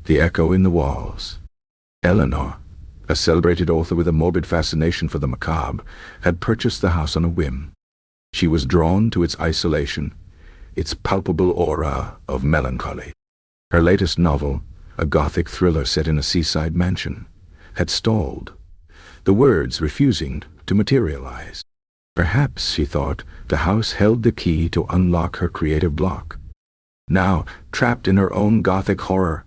The echo in the walls. Eleanor, a celebrated author with a morbid fascination for the macabre, had purchased the house on a whim. She was drawn to its isolation, its palpable aura of melancholy. Her latest novel, a Gothic thriller set in a seaside mansion, had stalled, the words refusing to materialize. Perhaps, she thought, the house held the key to unlock her creative block. Now, trapped in her own Gothic horror,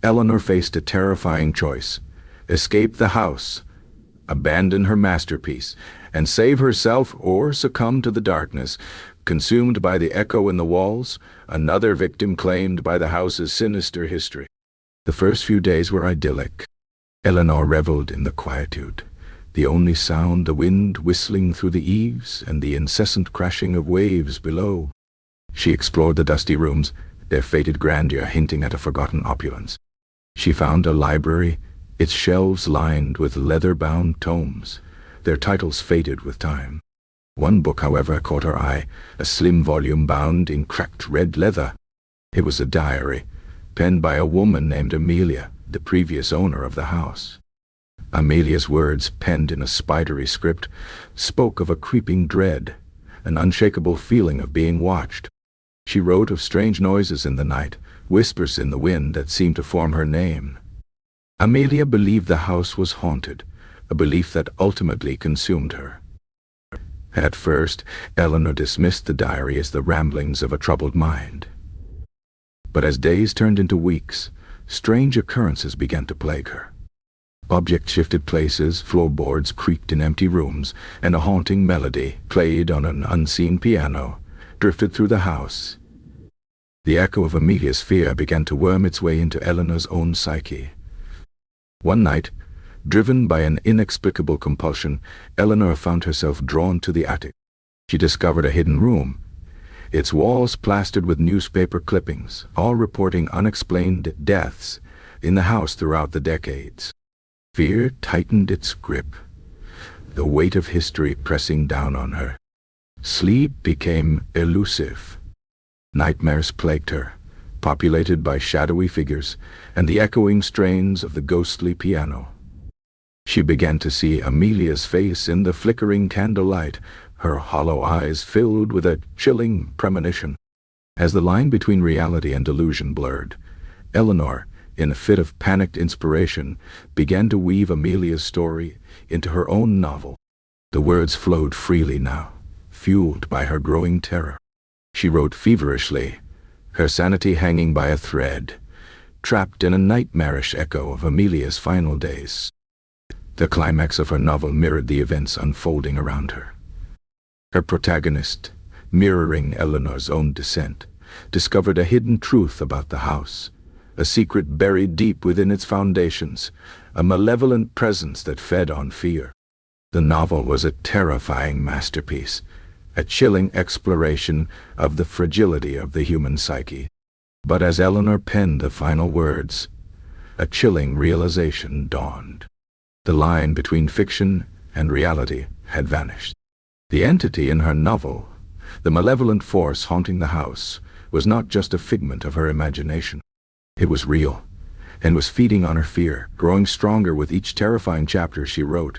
Eleanor faced a terrifying choice: escape the house, abandon her masterpiece, and save herself, or succumb to the darkness, consumed by the echo in the walls, another victim claimed by the house's sinister history. The first few days were idyllic. Eleanor reveled in the quietude, the only sound the wind whistling through the eaves and the incessant crashing of waves below. She explored the dusty rooms, their faded grandeur hinting at a forgotten opulence. She found a library, its shelves lined with leather-bound tomes, their titles faded with time. One book, however, caught her eye, a slim volume bound in cracked red leather. It was a diary, penned by a woman named Amelia, the previous owner of the house. Amelia's words, penned in a spidery script, spoke of a creeping dread, an unshakable feeling of being watched. She wrote of strange noises in the night, whispers in the wind that seemed to form her name. Amelia believed the house was haunted, a belief that ultimately consumed her. At first, Eleanor dismissed the diary as the ramblings of a troubled mind. But as days turned into weeks, strange occurrences began to plague her. Objects shifted places, floorboards creaked in empty rooms, and a haunting melody, played on an unseen piano, drifted through the house. The echo of Amelia's fear began to worm its way into Eleanor's own psyche. One night, driven by an inexplicable compulsion, Eleanor found herself drawn to the attic. She discovered a hidden room, its walls plastered with newspaper clippings, all reporting unexplained deaths in the house throughout the decades. Fear tightened its grip, the weight of history pressing down on her. Sleep became elusive. Nightmares plagued her, populated by shadowy figures and the echoing strains of the ghostly piano. She began to see Amelia's face in the flickering candlelight, her hollow eyes filled with a chilling premonition. As the line between reality and delusion blurred, Eleanor, in a fit of panicked inspiration, began to weave Amelia's story into her own novel. The words flowed freely now, fueled by her growing terror. She wrote feverishly, her sanity hanging by a thread, trapped in a nightmarish echo of Amelia's final days. The climax of her novel mirrored the events unfolding around her. Her protagonist, mirroring Eleanor's own descent, discovered a hidden truth about the house, a secret buried deep within its foundations, a malevolent presence that fed on fear. The novel was a terrifying masterpiece, a chilling exploration of the fragility of the human psyche. But as Eleanor penned the final words, a chilling realization dawned. The line between fiction and reality had vanished. The entity in her novel, the malevolent force haunting the house, was not just a figment of her imagination. It was real, and was feeding on her fear, growing stronger with each terrifying chapter she wrote.